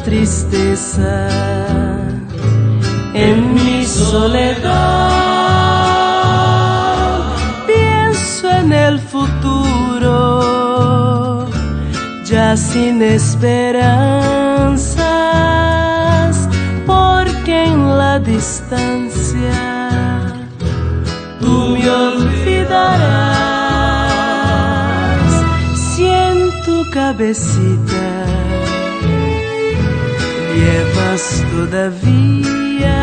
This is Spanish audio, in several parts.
tristeza en mi soledad. Pienso en el futuro, ya sin esperanzas, porque en la distancia tú me olvidarás. Si en tu cabecita llevas todavía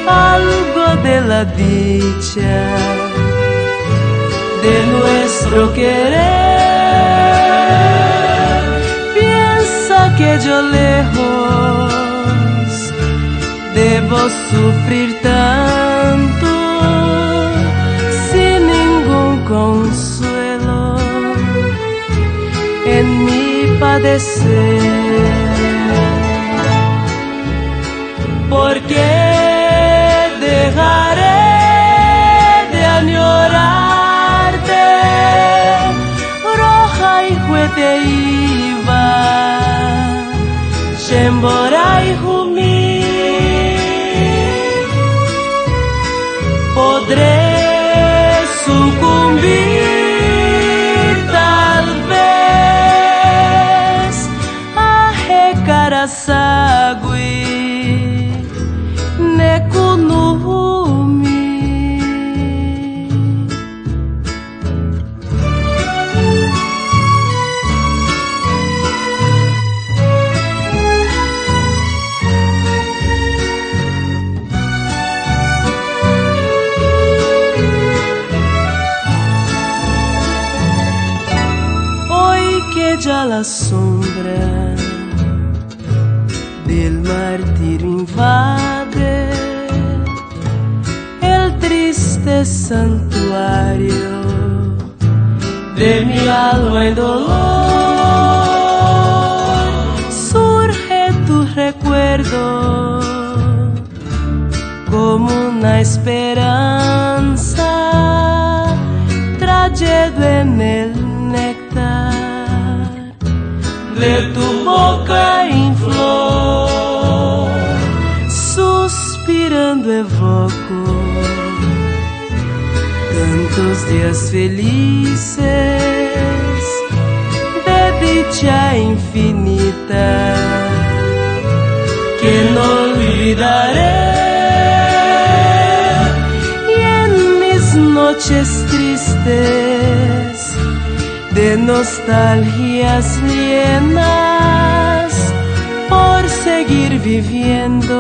algo de la dicha de nuestro querer, piensa que yo lejos debo sufrir tanto sin ningún consuelo en mi padecer. ¿Por qué dejaré de añorarte? Roja y juete iba, Shembora y Jumi. Podré sucumbir tal vez a Hekarasagui Nekunumi. Que ya la sombra del martirio invade el triste santuario de mi alma en dolor. Surge tu recuerdo como una esperanza, trayendo en el néctar de tu boca en flor. Suspirando evoco tantos días felices de dicha infinita que no olvidaré. Y en mis noches tristes de nostalgias llenas por seguir viviendo,